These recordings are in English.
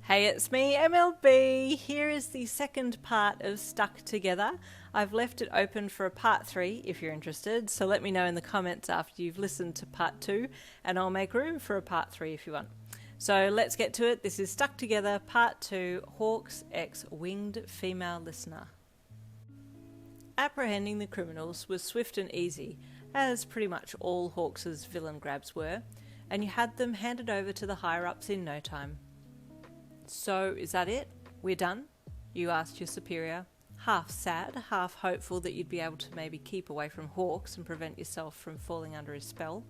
Hey, it's me, MLB. Here is the second part of Stuck Together. I've left it open for a part 3 if you're interested, so let me know in the comments after you've listened to part 2 and I'll make room for a part 3 if you want. So let's get to it. This is Stuck Together, part 2, Hawks x Winged Female Listener. Apprehending the criminals was swift and easy, as pretty much all Hawks' villain grabs were, and you had them handed over to the higher-ups in no time. So, is that it? We're done? You asked your superior, half sad, half hopeful that you'd be able to maybe keep away from Hawks and prevent yourself from falling under his spell.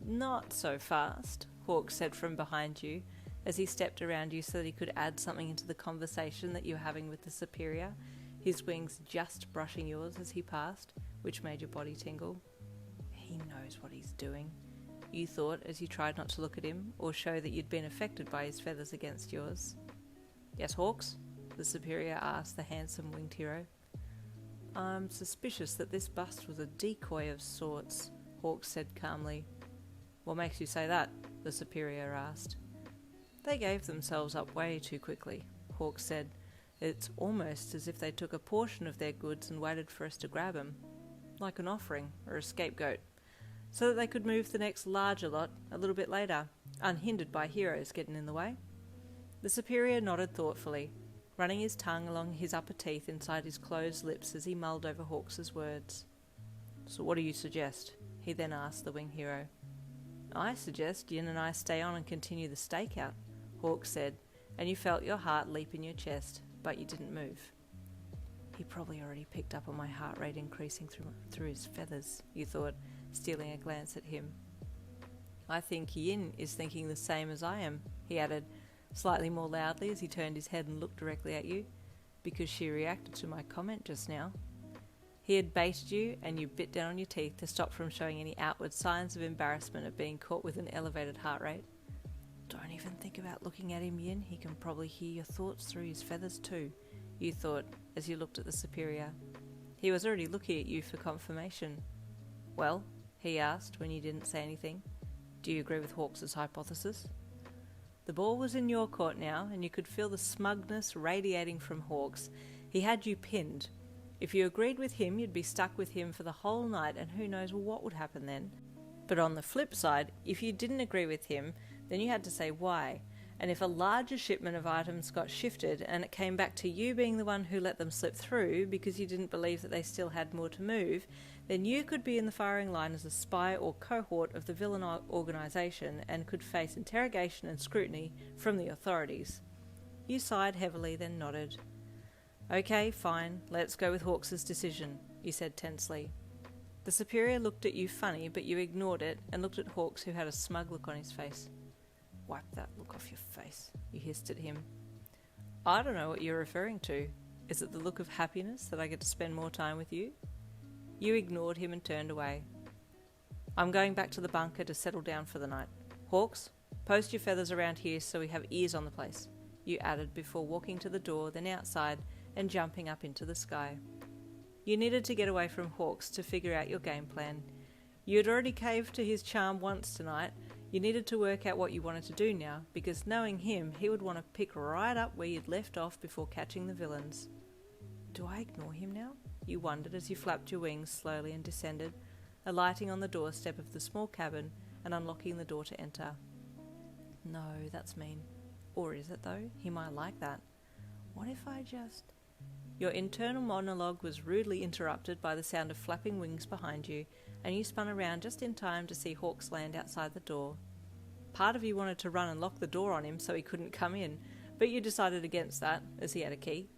Not so fast, Hawks said from behind you, as he stepped around you so that he could add something into the conversation that you were having with the superior, his wings just brushing yours as he passed, which made your body tingle. He knows what he's doing, you thought as you tried not to look at him or show that you'd been affected by his feathers against yours. Yes, Hawks? The superior asked the handsome winged hero. I'm suspicious that this bust was a decoy of sorts, Hawks said calmly. What makes you say that? The superior asked. They gave themselves up way too quickly, Hawks said. It's almost as if they took a portion of their goods and waited for us to grab them, like an offering or a scapegoat, so that they could move the next larger lot a little bit later, unhindered by heroes getting in the way. The superior nodded thoughtfully, running his tongue along his upper teeth inside his closed lips as he mulled over Hawks' words. So what do you suggest? He then asked the wing hero. I suggest Yin and I stay on and continue the stakeout, Hawks said, and you felt your heart leap in your chest, but you didn't move. He probably already picked up on my heart rate increasing through his feathers, you thought, stealing a glance at him. I think Yin is thinking the same as I am, he added, slightly more loudly as he turned his head and looked directly at you, because she reacted to my comment just now. He had baited you, and you bit down on your teeth to stop from showing any outward signs of embarrassment at being caught with an elevated heart rate. Don't even think about looking at him, Yin. He can probably hear your thoughts through his feathers too, you thought, as you looked at the superior. He was already looking at you for confirmation. Well, he asked when you didn't say anything. Do you agree with Hawks' hypothesis? The ball was in your court now, and you could feel the smugness radiating from Hawks. He had you pinned. If you agreed with him, you'd be stuck with him for the whole night, and who knows what would happen then. But on the flip side, if you didn't agree with him, then you had to say why. And if a larger shipment of items got shifted and it came back to you being the one who let them slip through because you didn't believe that they still had more to move, then you could be in the firing line as a spy or cohort of the villain organisation and could face interrogation and scrutiny from the authorities. You sighed heavily, then nodded. Okay, fine, let's go with Hawks' decision, you said tensely. The superior looked at you funny, but you ignored it and looked at Hawks, who had a smug look on his face. Wipe that look off your face, you hissed at him. I don't know what you're referring to. Is it the look of happiness that I get to spend more time with you? You ignored him and turned away. I'm going back to the bunker to settle down for the night. Hawks, post your feathers around here so we have ears on the place, you added before walking to the door, then outside, and jumping up into the sky. You needed to get away from Hawks to figure out your game plan. You had already caved to his charm once tonight. You needed to work out what you wanted to do now, because knowing him, he would want to pick right up where you'd left off before catching the villains. Do I ignore him now? You wondered as you flapped your wings slowly and descended, alighting on the doorstep of the small cabin and unlocking the door to enter. No, that's mean. Or is it though? He might like that. What if I just... Your internal monologue was rudely interrupted by the sound of flapping wings behind you, and you spun around just in time to see Hawks land outside the door. Part of you wanted to run and lock the door on him so he couldn't come in, but you decided against that, as he had a key.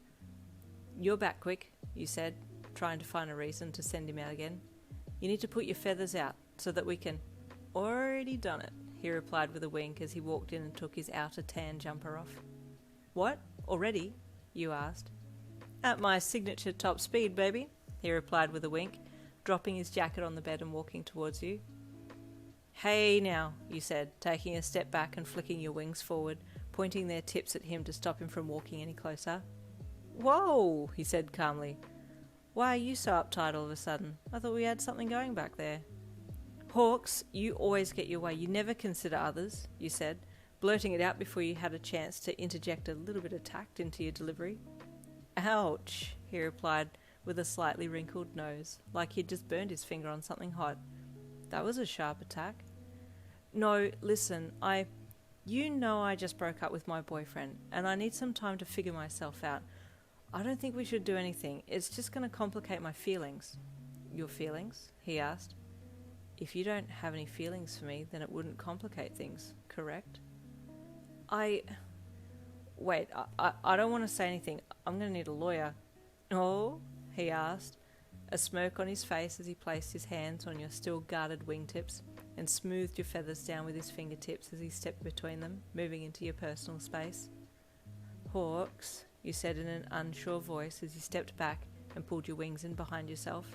You're back quick, you said, trying to find a reason to send him out again. You need to put your feathers out, so that we can... Already done it, he replied with a wink as he walked in and took his outer tan jumper off. What? Already? You asked. At my signature top speed, baby, he replied with a wink, dropping his jacket on the bed and walking towards you. Hey now, you said, taking a step back and flicking your wings forward, pointing their tips at him to stop him from walking any closer. Whoa, he said calmly. Why are you so uptight all of a sudden? I thought we had something going back there. Hawks, you always get your way. You never consider others, you said, blurting it out before you had a chance to interject a little bit of tact into your delivery. Ouch, he replied with a slightly wrinkled nose, like he'd just burned his finger on something hot. That was a sharp attack. No, listen, You know I just broke up with my boyfriend, and I need some time to figure myself out. I don't think we should do anything. It's just going to complicate my feelings. Your feelings? He asked. If you don't have any feelings for me, then it wouldn't complicate things, correct? Wait, I don't want to say anything. I'm going to need a lawyer. Oh? He asked, a smirk on his face as he placed his hands on your still guarded wingtips and smoothed your feathers down with his fingertips as he stepped between them, moving into your personal space. Hawks, you said in an unsure voice as you stepped back and pulled your wings in behind yourself.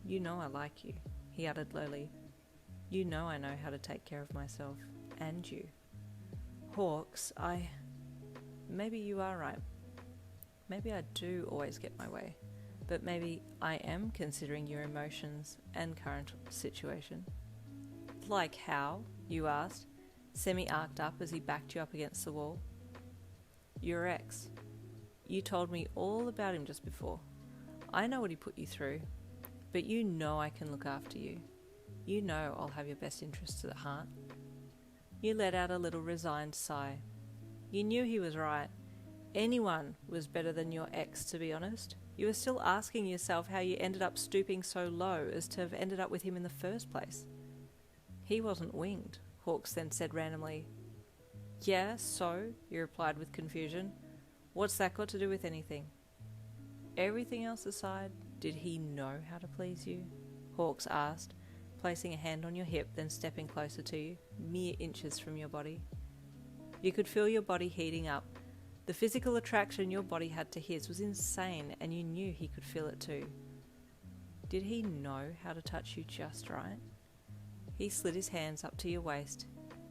You know I like you, he uttered lowly. You know I know how to take care of myself, and you. Hawks, Maybe you are right. Maybe I do always get my way, but maybe I am considering your emotions and current situation. Like how? You asked, semi-arced up as he backed you up against the wall. Your ex. You told me all about him just before. I know what he put you through, but you know I can look after you. You know I'll have your best interests at heart. You let out a little resigned sigh. You knew he was right. Anyone was better than your ex, to be honest. You were still asking yourself how you ended up stooping so low as to have ended up with him in the first place. He wasn't winged, Hawks then said randomly. Yeah, so? You replied with confusion. What's that got to do with anything? Everything else aside, did he know how to please you? Hawks asked, placing a hand on your hip, then stepping closer to you, mere inches from your body. You could feel your body heating up. The physical attraction your body had to his was insane, and you knew he could feel it too. Did he know how to touch you just right? He slid his hands up to your waist,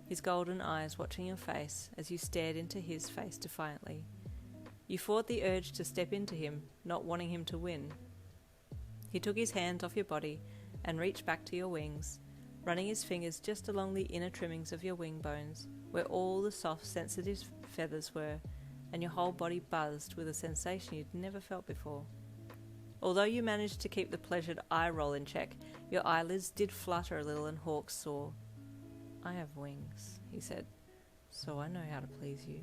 his golden eyes watching your face as you stared into his face defiantly. You fought the urge to step into him, not wanting him to win. He took his hands off your body and reached back to your wings, running his fingers just along the inner trimmings of your wing bones, where all the soft, sensitive feathers were, and your whole body buzzed with a sensation you'd never felt before. Although you managed to keep the pleasured eye roll in check, your eyelids did flutter a little and Hawks saw. I have wings, he said, so I know how to please you.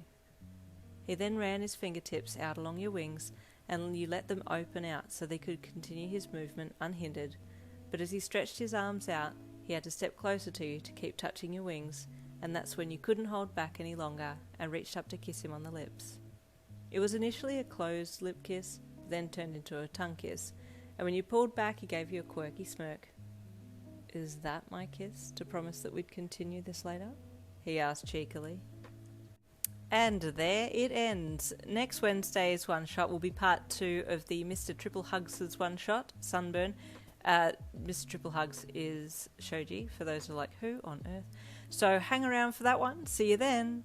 He then ran his fingertips out along your wings, and you let them open out so they could continue his movement unhindered, but as he stretched his arms out, he had to step closer to you to keep touching your wings, and that's when you couldn't hold back any longer and reached up to kiss him on the lips. It was initially a closed lip kiss, then turned into a tongue kiss, and when you pulled back he gave you a quirky smirk. Is that my kiss, to promise that we'd continue this later? He asked cheekily. And there it ends. Next Wednesday's one-shot will be part 2 of the Mr. Triple Hugs' one-shot, Sunburn. Mr. Triple Hugs is Shoji, for those who are like, who on earth? So hang around for that one. See you then.